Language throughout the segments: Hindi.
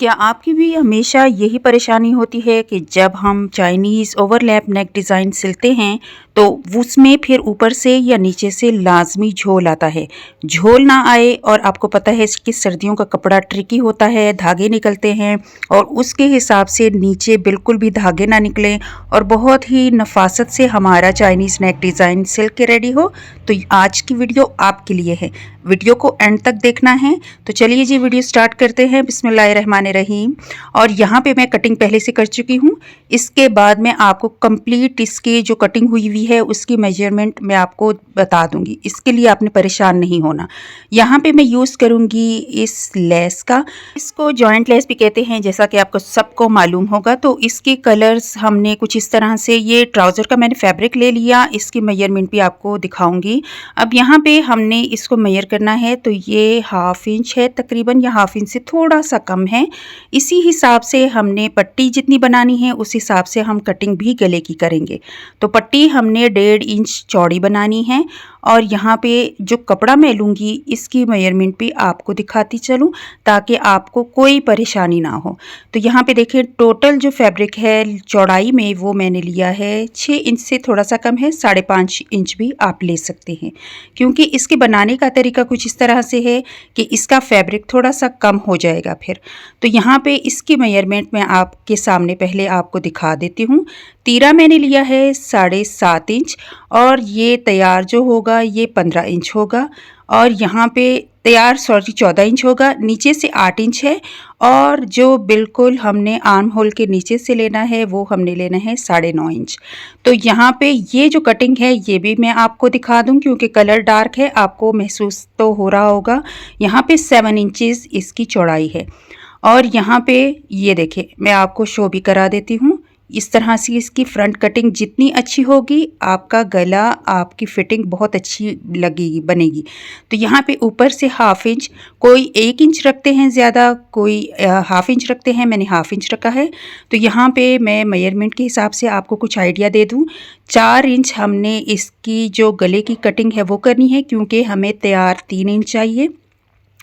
क्या आपकी भी हमेशा यही परेशानी होती है कि जब हम चाइनीज़ ओवरलैप नेक डिज़ाइन सिलते हैं तो उसमें फिर ऊपर से या नीचे से लाज़मी झोल आता है। झोल ना आए और आपको पता है कि सर्दियों का कपड़ा ट्रिकी होता है, धागे निकलते हैं और उसके हिसाब से नीचे बिल्कुल भी धागे ना निकलें और बहुत ही नफ़ासत से हमारा चाइनीज़ नेक डिज़ाइन सिल के रेडी हो, तो आज की वीडियो आपके लिए है। वीडियो को एंड तक देखना है। तो चलिए जी वीडियो स्टार्ट करते हैं। बिस्मिल्लाहिर्रहमानिर्रहीम। और यहाँ पे मैं कटिंग पहले से कर चुकी हूँ। इसके बाद मैं आपको कंप्लीट इसकी जो कटिंग हुई है उसकी मेजरमेंट मैं आपको बता दूंगी। इसके लिए आपने परेशान नहीं होना। यहाँ पे मैं यूज़ करूँगी इस लेस का। इसको जॉइंट लेस भी कहते हैं, जैसा कि आपको सबको मालूम होगा। तो इसके कलर्स हमने कुछ इस तरह से, ये ट्राउज़र का मैंने फैब्रिक ले लिया, इसकी मेजरमेंट भी आपको दिखाऊंगी। अब यहाँ पे हमने इसको मेजर करना है, तो ये 1/2 इंच है तकरीबन, या 1/2 इंच से थोड़ा सा कम है। इसी हिसाब से हमने पट्टी जितनी बनानी है उस हिसाब से हम कटिंग भी गले की करेंगे। तो पट्टी हमने 1.5 इंच चौड़ी बनानी है। और यहाँ पे जो कपड़ा मैं लूँगी इसकी मेजरमेंट भी आपको दिखाती चलूँ ताकि आपको कोई परेशानी ना हो। तो यहाँ पे देखिए टोटल जो फैब्रिक है चौड़ाई में वो मैंने लिया है 6 इंच से थोड़ा सा कम है, 5.5 इंच भी आप ले सकते हैं, क्योंकि इसके बनाने का तरीका कुछ इस तरह से है कि इसका फैब्रिक थोड़ा सा कम हो जाएगा फिर। तो यहाँ पे इसकी मेजरमेंट मैं आपके सामने पहले आपको दिखा देती हूँ। तीरा मैंने लिया है 7.5 इंच और ये तैयार जो होगा ये 15 इंच होगा। और यहाँ पे तैयार 14 इंच होगा, नीचे से 8 इंच है। और जो बिल्कुल हमने आर्म होल के नीचे से लेना है वो हमने लेना है 9.5 इंच। तो यहाँ पे ये जो कटिंग है ये भी मैं आपको दिखा दूँ, क्योंकि कलर डार्क है, आपको महसूस तो हो रहा होगा। यहाँ पे 7 इंचेस इसकी चौड़ाई है। और यहाँ पे ये देखें, मैं आपको शो भी करा देती हूँ। इस तरह से इसकी फ्रंट कटिंग जितनी अच्छी होगी आपका गला, आपकी फिटिंग बहुत अच्छी लगेगी, बनेगी। तो यहाँ पे ऊपर से 1/2 इंच, कोई 1 इंच रखते हैं ज़्यादा, कोई 1/2 इंच रखते हैं, मैंने 1/2 इंच रखा है। तो यहाँ पे मैं मेजरमेंट के हिसाब से आपको कुछ आइडिया दे दूँ। 4 इंच हमने इसकी जो गले की कटिंग है वो करनी है, क्योंकि हमें तैयार 3 इंच चाहिए।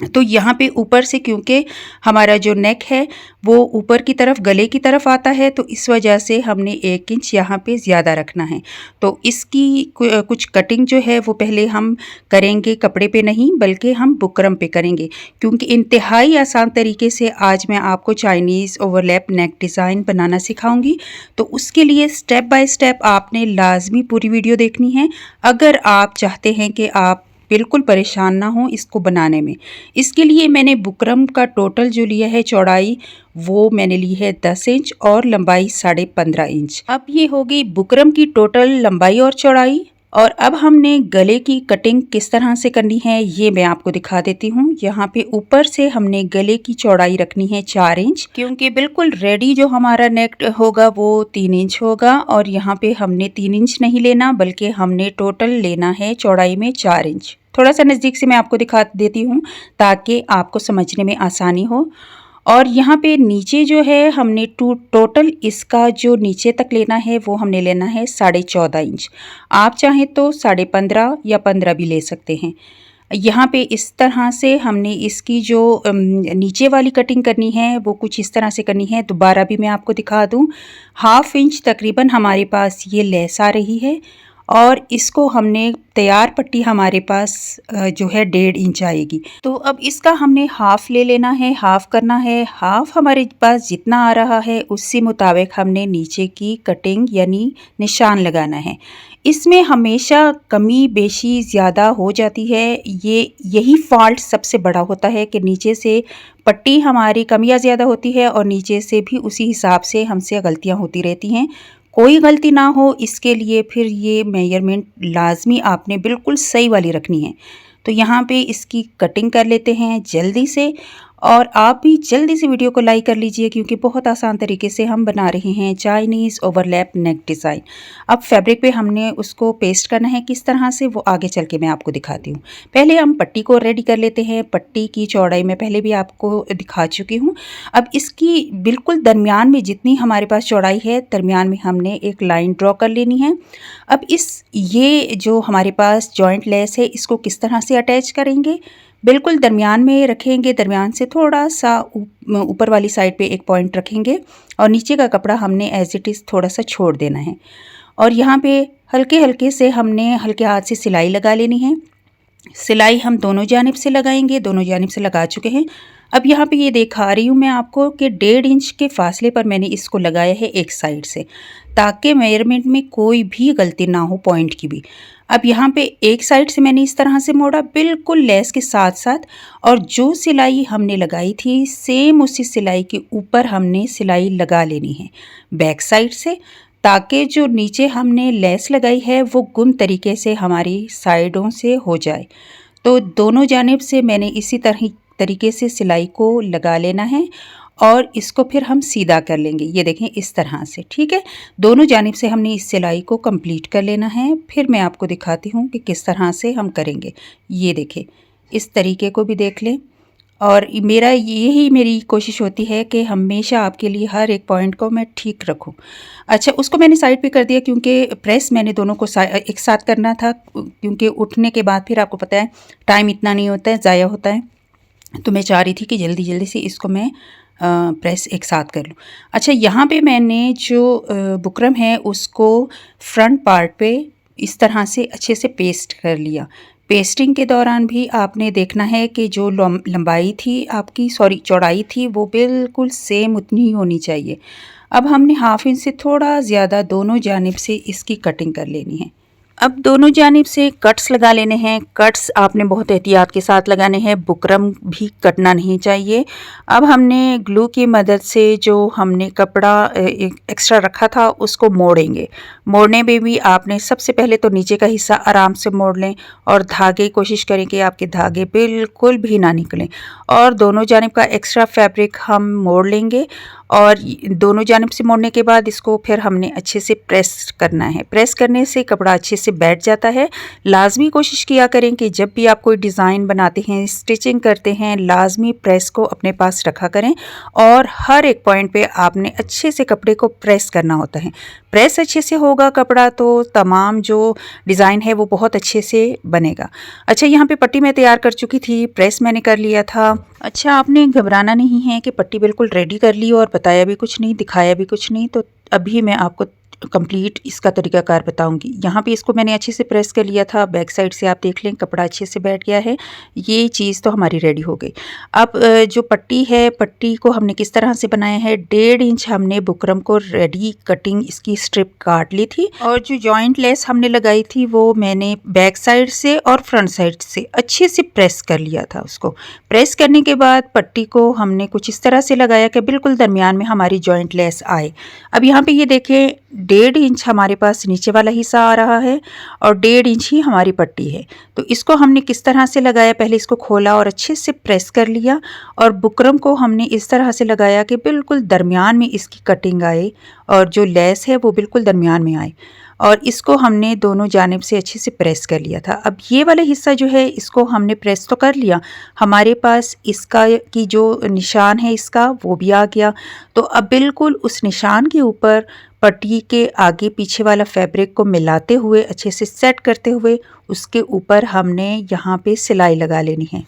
तो यहाँ पे ऊपर से, क्योंकि हमारा जो नेक है वो ऊपर की तरफ गले की तरफ आता है, तो इस वजह से हमने 1 इंच यहाँ पे ज़्यादा रखना है। तो इसकी कुछ कटिंग जो है वो पहले हम करेंगे कपड़े पे नहीं, बल्कि हम बुकरम पे करेंगे, क्योंकि इंतहाई आसान तरीके से आज मैं आपको चाइनीज़ ओवरलैप नेक डिज़ाइन बनाना सिखाऊंगी। तो उसके लिए स्टेप बाय स्टेप आपने लाजमी पूरी वीडियो देखनी है, अगर आप चाहते हैं कि आप बिल्कुल परेशान ना हो इसको बनाने में। इसके लिए मैंने बुकरम का टोटल जो लिया है चौड़ाई, वो मैंने ली है 10 इंच और लंबाई 15.5 इंच। अब ये होगी बुकरम की टोटल लंबाई और चौड़ाई। और अब हमने गले की कटिंग किस तरह से करनी है ये मैं आपको दिखा देती हूँ। यहाँ पे ऊपर से हमने गले की चौड़ाई रखनी है 4 इंच, क्योंकि बिल्कुल रेडी जो हमारा नेक होगा वो 3 इंच होगा। और यहाँ पे हमने 3 इंच नहीं लेना, बल्कि हमने टोटल लेना है चौड़ाई में 4 इंच। थोड़ा सा नज़दीक से मैं आपको दिखा देती हूँ ताकि आपको समझने में आसानी हो। और यहाँ पे नीचे जो है हमने टोटल इसका जो नीचे तक लेना है वो हमने लेना है 14.5 इंच। आप चाहें तो 15.5 या 15 भी ले सकते हैं। यहाँ पे इस तरह से हमने इसकी जो नीचे वाली कटिंग करनी है वो कुछ इस तरह से करनी है। दोबारा भी मैं आपको दिखा दूँ, 1/2 इंच तकरीबन हमारे पास ये लेस आ रही है। और इसको हमने तैयार पट्टी हमारे पास जो है 1.5 इंच आएगी। तो अब इसका हमने हाफ ले लेना है, हाफ करना है। हाफ हमारे पास जितना आ रहा है उसी मुताबिक हमने नीचे की कटिंग यानी निशान लगाना है। इसमें हमेशा कमी बेशी ज़्यादा हो जाती है, यही फॉल्ट सबसे बड़ा होता है कि नीचे से पट्टी हमारी कम या ज़्यादा होती है और नीचे से भी उसी हिसाब से हमसे गलतियां होती रहती हैं। कोई गलती ना हो इसके लिए फिर ये मेजरमेंट लाजमी आपने बिल्कुल सही वाली रखनी है। तो यहाँ पे इसकी कटिंग कर लेते हैं जल्दी से। और आप भी जल्दी से वीडियो को लाइक कर लीजिए, क्योंकि बहुत आसान तरीके से हम बना रहे हैं चाइनीज़ ओवरलैप नेक डिज़ाइन। अब फैब्रिक पे हमने उसको पेस्ट करना है किस तरह से, वो आगे चल के मैं आपको दिखाती हूँ। पहले हम पट्टी को रेडी कर लेते हैं। पट्टी की चौड़ाई मैं पहले भी आपको दिखा चुकी हूँ। अब इसकी बिल्कुल दरमियान में जितनी हमारे पास चौड़ाई है, दरमियान में हमने एक लाइन ड्रॉ कर लेनी है। अब ये जो हमारे पास जॉइंट लेस है इसको किस तरह से अटैच करेंगे बिल्कुल दरमियान में रखेंगे, दरमियान से थोड़ा सा ऊपर वाली साइड पे एक पॉइंट रखेंगे और नीचे का कपड़ा हमने एज इट इज़ थोड़ा सा छोड़ देना है। और यहाँ पे हल्के हल्के से हमने हल्के हाथ से सिलाई लगा लेनी है। सिलाई हम दोनों जानिब से लगाएंगे, दोनों जानिब से लगा चुके हैं। अब यहाँ पे ये दिखा रही हूँ मैं आपको कि 1.5 इंच के फासले पर मैंने इसको लगाया है एक साइड से, ताकि मेजरमेंट में कोई भी गलती ना हो पॉइंट की भी। अब यहाँ पे एक साइड से मैंने इस तरह से मोड़ा बिल्कुल लेस के साथ साथ, और जो सिलाई हमने लगाई थी सेम उसी सिलाई के ऊपर हमने सिलाई लगा लेनी है बैक साइड से, ताकि जो नीचे हमने लेस लगाई है वो गुम तरीके से हमारी साइडों से हो जाए। तो दोनों जानिब से मैंने इसी तरीके से सिलाई को लगा लेना है और इसको फिर हम सीधा कर लेंगे। ये देखें इस तरह से, ठीक है। दोनों जानिब से हमने इस सिलाई को कंप्लीट कर लेना है। फिर मैं आपको दिखाती हूँ कि किस तरह से हम करेंगे। ये देखें, इस तरीके को भी देख लें। और मेरी कोशिश होती है कि हमेशा आपके लिए हर एक पॉइंट को मैं ठीक रखूं। अच्छा, उसको मैंने साइड पे कर दिया क्योंकि प्रेस मैंने दोनों को एक साथ करना था, क्योंकि उठने के बाद फिर आपको पता है टाइम इतना नहीं होता है, ज़ाया होता है। तो मैं चाह रही थी कि जल्दी जल्दी से इसको मैं प्रेस एक साथ कर लूँ। अच्छा, यहाँ पे मैंने जो बुकरम है उसको फ्रंट पार्ट पे इस तरह से अच्छे से पेस्ट कर लिया। पेस्टिंग के दौरान भी आपने देखना है कि जो लंबाई थी आपकी, चौड़ाई थी, वो बिल्कुल सेम उतनी ही होनी चाहिए। अब हमने 1/2 इंच से थोड़ा ज़्यादा दोनों जानिब से इसकी कटिंग कर लेनी है। अब दोनों जानिब से कट्स लगा लेने हैं। कट्स आपने बहुत एहतियात के साथ लगाने हैं, बुकरम भी कटना नहीं चाहिए। अब हमने ग्लू की मदद से जो हमने कपड़ा एक्स्ट्रा रखा था उसको मोड़ेंगे। मोड़ने में भी आपने सबसे पहले तो नीचे का हिस्सा आराम से मोड़ लें और धागे कोशिश करें कि आपके धागे बिल्कुल भी ना निकलें, और दोनों जानिब का एक्स्ट्रा फैब्रिक हम मोड़ लेंगे। और दोनों जानिब से मोड़ने के बाद इसको फिर हमने अच्छे से प्रेस करना है। प्रेस करने से कपड़ा अच्छे से बैठ जाता है। लाजमी कोशिश किया करें कि जब भी आप कोई डिज़ाइन बनाते हैं, स्टिचिंग करते हैं, लाजमी प्रेस को अपने पास रखा करें और हर एक पॉइंट पे आपने अच्छे से कपड़े को प्रेस करना होता है। प्रेस अच्छे से होगा कपड़ा तो तमाम जो डिज़ाइन है वो बहुत अच्छे से बनेगा। अच्छा, यहाँ पे पट्टी मैं तैयार कर चुकी थी, प्रेस मैंने कर लिया था। अच्छा, आपने घबराना नहीं है कि पट्टी बिल्कुल रेडी कर ली और बताया भी कुछ नहीं, दिखाया भी कुछ नहीं। तो अभी मैं आपको कंप्लीट इसका तरीकाकार बताऊंगी। यहाँ पे इसको मैंने अच्छे से प्रेस कर लिया था, बैक साइड से आप देख लें कपड़ा अच्छे से बैठ गया है। ये चीज़ तो हमारी रेडी हो गई। अब जो पट्टी है, पट्टी को हमने किस तरह से बनाया है, 1.5 इंच हमने बुकरम को रेडी कटिंग इसकी स्ट्रिप काट ली थी, और जो जॉइंट लेस हमने लगाई थी वो मैंने बैक साइड से और फ्रंट साइड से अच्छे से प्रेस कर लिया था। उसको प्रेस करने के बाद पट्टी को हमने कुछ इस तरह से लगाया कि बिल्कुल दरमियान में हमारी जॉइंट लेस आए। अब यहाँ पे ये देखें, 1.5 इंच हमारे पास नीचे वाला हिस्सा आ रहा है और 1.5 इंच ही हमारी पट्टी है। तो इसको हमने किस तरह से लगाया, पहले इसको खोला और अच्छे से प्रेस कर लिया, और बुकरम को हमने इस तरह से लगाया कि बिल्कुल दरमियान में इसकी कटिंग आए और जो लेस है वो बिल्कुल दरमियान में आए, और इसको हमने दोनों जानिब से अच्छे से प्रेस कर लिया था। अब ये वाला हिस्सा जो है इसको हमने प्रेस तो कर लिया, हमारे पास इसका की जो निशान है इसका वो भी आ गया। तो अब बिल्कुल उस निशान के ऊपर पट्टी के आगे पीछे वाला फैब्रिक को मिलाते हुए अच्छे से सेट करते हुए उसके ऊपर हमने यहाँ पे सिलाई लगा लेनी है।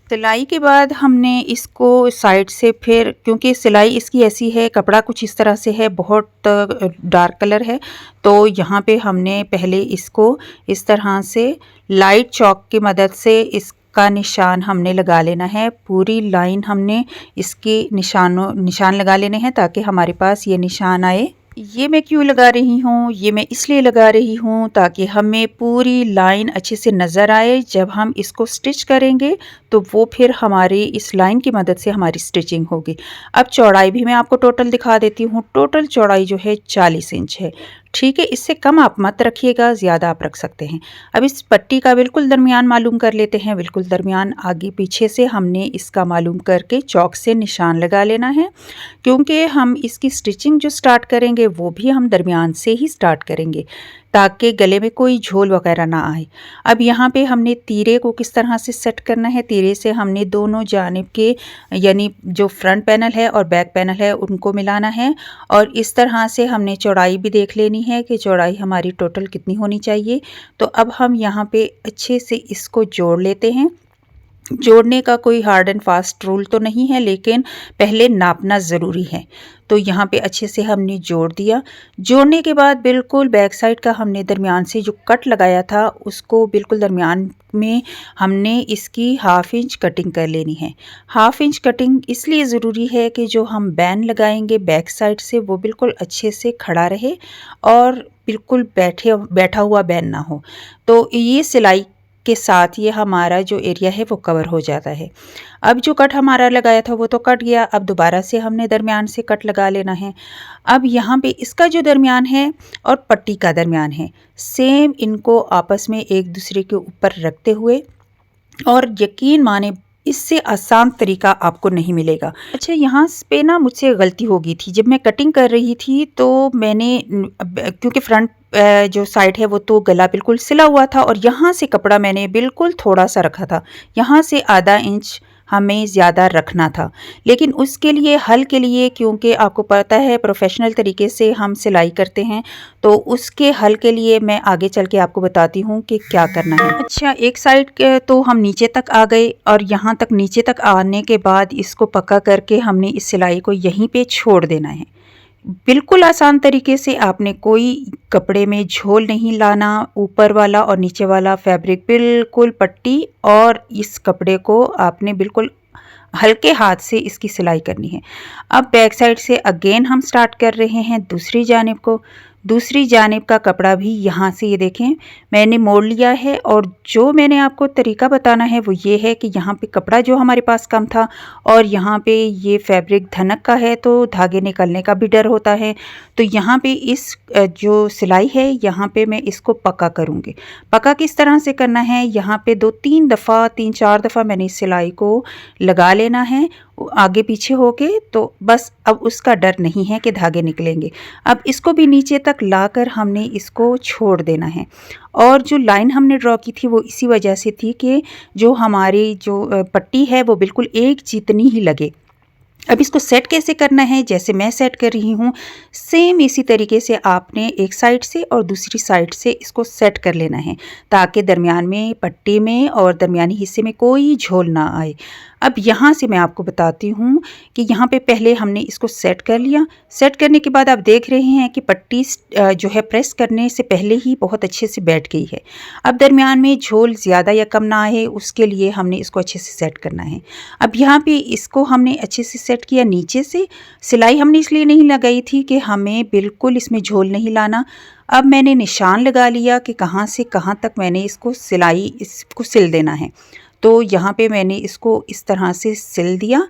सिलाई के बाद हमने इसको साइड से फिर, क्योंकि सिलाई इसकी ऐसी है, कपड़ा कुछ इस तरह से है, बहुत डार्क कलर है, तो यहाँ पे हमने पहले इसको इस तरह से लाइट चॉक की मदद से इसका निशान हमने लगा लेना है। पूरी लाइन हमने इसके निशान लगा लेने हैं ताकि हमारे पास ये निशान आए। ये मैं क्यों लगा रही हूँ, ये मैं इसलिए लगा रही हूँ ताकि हमें पूरी लाइन अच्छे से नज़र आए। जब हम इसको स्टिच करेंगे तो वो फिर हमारी इस लाइन की मदद से हमारी स्टिचिंग होगी। अब चौड़ाई भी मैं आपको टोटल दिखा देती हूँ। टोटल चौड़ाई जो है 40 इंच है, ठीक है। इससे कम आप मत रखिएगा, ज़्यादा आप रख सकते हैं। अब इस पट्टी का बिल्कुल दरमियान मालूम कर लेते हैं। बिल्कुल दरमियान आगे पीछे से हमने इसका मालूम करके चौक से निशान लगा लेना है, क्योंकि हम इसकी स्टिचिंग जो स्टार्ट करेंगे वो भी हम दरमियान से ही स्टार्ट करेंगे ताकि गले में कोई झोल वगैरह ना आए। अब यहाँ पे हमने तीरे को किस तरह से सेट करना है, तीरे से हमने दोनों जानिब के, यानी जो फ्रंट पैनल है और बैक पैनल है, उनको मिलाना है, और इस तरह से हमने चौड़ाई भी देख लेनी है कि चौड़ाई हमारी टोटल कितनी होनी चाहिए। तो अब हम यहाँ पे अच्छे से इसको जोड़ लेते हैं। जोड़ने का कोई हार्ड एंड फास्ट रूल तो नहीं है, लेकिन पहले नापना ज़रूरी है। तो यहाँ पे अच्छे से हमने जोड़ दिया। जोड़ने के बाद बिल्कुल बैक साइड का हमने दरमियान से जो कट लगाया था उसको बिल्कुल दरमियान में हमने इसकी हाफ इंच कटिंग कर लेनी है। हाफ इंच कटिंग इसलिए ज़रूरी है कि जो हम बैन लगाएंगे बैक साइड से वो बिल्कुल अच्छे से खड़ा रहे और बिल्कुल बैठा हुआ बैन ना हो। तो ये सिलाई के साथ ये हमारा जो एरिया है वो कवर हो जाता है। अब जो कट हमारा लगाया था वो तो कट गया, अब दोबारा से हमने दरमियान से कट लगा लेना है। अब यहाँ पे इसका जो दरमियान है और पट्टी का दरमियान है, सेम इनको आपस में एक दूसरे के ऊपर रखते हुए, और यकीन माने इससे आसान तरीका आपको नहीं मिलेगा। अच्छा, यहाँ पे ना मुझसे गलती हो गई थी। जब मैं कटिंग कर रही थी तो मैंने क्योंकि फ्रंट जो साइड है वो तो गला बिल्कुल सिला हुआ था और यहाँ से कपड़ा मैंने बिल्कुल थोड़ा सा रखा था, यहाँ से आधा इंच हमें ज़्यादा रखना था। लेकिन उसके लिए हल के लिए, क्योंकि आपको पता है प्रोफेशनल तरीके से हम सिलाई करते हैं, तो उसके हल के लिए मैं आगे चल के आपको बताती हूँ कि क्या करना है। अच्छा, एक साइड के तो हम नीचे तक आ गए और यहाँ तक नीचे तक आने के बाद इसको पक्का करके हमने इस सिलाई को यहीं पे छोड़ देना है। बिल्कुल आसान तरीके से, आपने कोई कपड़े में झोल नहीं लाना। ऊपर वाला और नीचे वाला फैब्रिक बिल्कुल पट्टी, और इस कपड़े को आपने बिल्कुल हल्के हाथ से इसकी सिलाई करनी है। अब बैक साइड से अगेन हम स्टार्ट कर रहे हैं दूसरी जानिब को। दूसरी जानिब का कपड़ा भी यहाँ से ये देखें मैंने मोड़ लिया है, और जो मैंने आपको तरीका बताना है वो ये है कि यहाँ पे कपड़ा जो हमारे पास कम था और यहाँ पे ये फैब्रिक धनक का है तो धागे निकलने का भी डर होता है। तो यहाँ पे इस जो सिलाई है यहाँ पे मैं इसको पक्का करूँगी। पक्का किस तरह से करना है, यहाँ पे 3 दफ़ा मैंने इस सिलाई को लगा लेना है आगे पीछे होके। तो बस अब उसका डर नहीं है कि धागे निकलेंगे। अब इसको भी नीचे तक लाकर हमने इसको छोड़ देना है। और जो लाइन हमने ड्रॉ की थी वो इसी वजह से थी कि जो हमारी जो पट्टी है वो बिल्कुल एक जितनी ही लगे। अब इसको सेट कैसे करना है, जैसे मैं सेट कर रही हूँ सेम इसी तरीके से आपने एक साइड से और दूसरी साइड से इसको सेट कर लेना है, ताकि दरमियान में पट्टी में और दरमियानी हिस्से में कोई झोल ना आए। अब यहाँ से मैं आपको बताती हूँ कि यहाँ पे पहले हमने इसको सेट कर लिया। सेट करने के बाद आप देख रहे हैं कि पट्टी जो है प्रेस करने से पहले ही बहुत अच्छे से बैठ गई है। अब दरमियान में झोल ज़्यादा या कम ना आए उसके लिए हमने इसको अच्छे से सेट करना है। अब यहाँ पे इसको हमने अच्छे से सेट किया। नीचे से सिलाई हमने इसलिए नहीं लगाई थी कि हमें बिल्कुल इसमें झोल नहीं लाना। अब मैंने निशान लगा लिया कि कहाँ से कहाँ तक मैंने इसको सिल देना है। तो यहाँ पे मैंने इसको इस तरह से सिल दिया।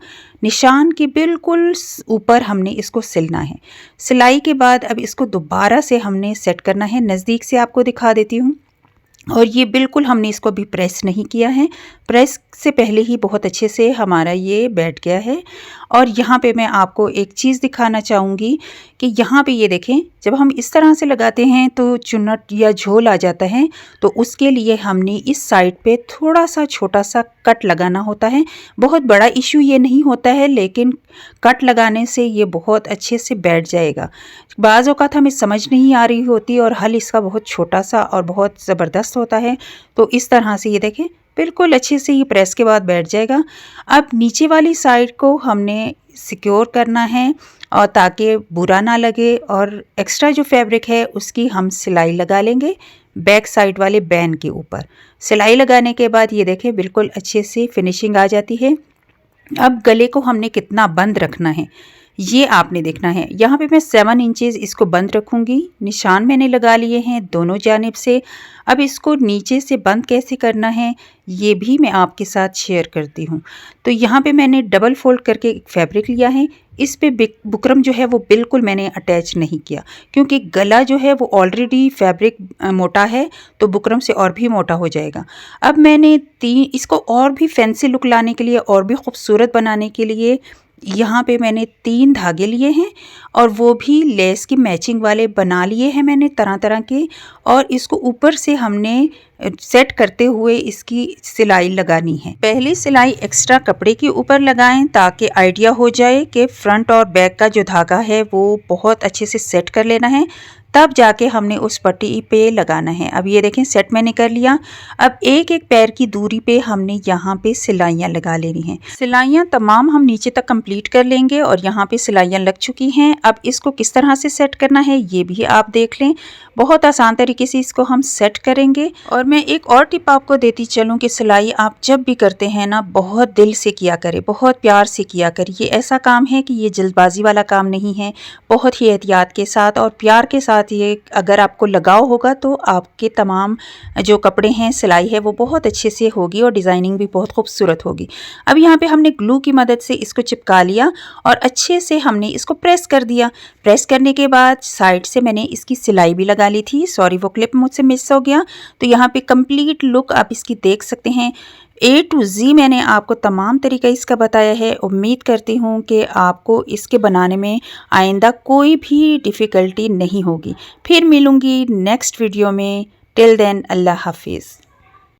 निशान के बिल्कुल ऊपर हमने इसको सिलना है। सिलाई के बाद अब इसको दोबारा से हमने सेट करना है। नज़दीक से आपको दिखा देती हूँ। और ये बिल्कुल हमने इसको अभी प्रेस नहीं किया है, प्रेस से पहले ही बहुत अच्छे से हमारा ये बैठ गया है। और यहाँ पे मैं आपको एक चीज़ दिखाना चाहूँगी कि यहाँ पे ये देखें, जब हम इस तरह से लगाते हैं तो चुन्नट या झोल आ जाता है, तो उसके लिए हमने इस साइड पे थोड़ा सा छोटा सा कट लगाना होता है। बहुत बड़ा इशू ये नहीं होता है, लेकिन कट लगाने से ये बहुत अच्छे से बैठ जाएगा। बाज़ औक़ात हमें समझ नहीं आ रही होती और हल इसका बहुत छोटा सा और बहुत ज़बरदस्त होता है। तो इस तरह से ये देखें बिल्कुल अच्छे से ये प्रेस के बाद बैठ जाएगा। अब नीचे वाली साइड को हमने सिक्योर करना है और ताकि बुरा ना लगे, और एक्स्ट्रा जो फैब्रिक है उसकी हम सिलाई लगा लेंगे बैक साइड वाले बैन के ऊपर। सिलाई लगाने के बाद ये देखें बिल्कुल अच्छे से फिनिशिंग आ जाती है। अब गले को हमने कितना बंद रखना है ये आपने देखना है। यहाँ पे मैं 7 इंचेस इसको बंद रखूँगी। निशान मैंने लगा लिए हैं दोनों जानिब से। अब इसको नीचे से बंद कैसे करना है ये भी मैं आपके साथ शेयर करती हूँ। तो यहाँ पे मैंने डबल फोल्ड करके एक फैब्रिक लिया है। इस पे बुकरम जो है वो बिल्कुल मैंने अटैच नहीं किया, क्योंकि गला जो है वो ऑलरेडी फैब्रिक मोटा है तो बुकरम से और भी मोटा हो जाएगा। अब मैंने इसको और भी फैंसी लुक लाने के लिए और भी खूबसूरत बनाने के लिए यहाँ पे मैंने 3 धागे लिए हैं, और वो भी लेस की मैचिंग वाले बना लिए हैं मैंने तरह तरह के। और इसको ऊपर से हमने सेट करते हुए इसकी सिलाई लगानी है। पहली सिलाई एक्स्ट्रा कपड़े के ऊपर लगाएं ताकि आइडिया हो जाए कि फ्रंट और बैक का जो धागा है वो बहुत अच्छे से सेट कर लेना है, तब जाके हमने उस पट्टी पे लगाना है। अब ये देखें सेट मैंने कर लिया। अब एक एक पैर की दूरी पे हमने यहाँ पे सिलाइयाँ लगा लेनी हैं। सिलाइयाँ तमाम हम नीचे तक कंप्लीट कर लेंगे और यहाँ पे सिलाइयाँ लग चुकी हैं। अब इसको किस तरह से सेट करना है ये भी आप देख लें। बहुत आसान तरीके से इसको हम सेट करेंगे। और मैं एक और टिप आपको देती चलूँ कि सिलाई आप जब भी करते हैं ना, बहुत दिल से किया करें, बहुत प्यार से किया करें। ये ऐसा काम है कि ये जल्दबाजी वाला काम नहीं है। बहुत ही एहतियात के साथ और प्यार के साथ ये अगर आपको लगाव होगा तो आपके तमाम जो कपड़े हैं, सिलाई है, वो बहुत अच्छे से होगी और डिज़ाइनिंग भी बहुत खूबसूरत होगी। अब यहाँ पे हमने ग्लू की मदद से इसको चिपका लिया और अच्छे से हमने इसको प्रेस कर दिया। प्रेस करने के बाद साइड से मैंने इसकी सिलाई भी लगा ली थी। सॉरी, वो क्लिप मुझसे मिस हो गया। तो यहाँ पे कंप्लीट लुक आप इसकी देख सकते हैं। A to Z मैंने आपको तमाम तरीका इसका बताया है। उम्मीद करती हूँ कि आपको इसके बनाने में आइंदा कोई भी डिफ़िकल्टी नहीं होगी। फिर मिलूँगी नेक्स्ट वीडियो में। टिल देन अल्लाह हाफिज़।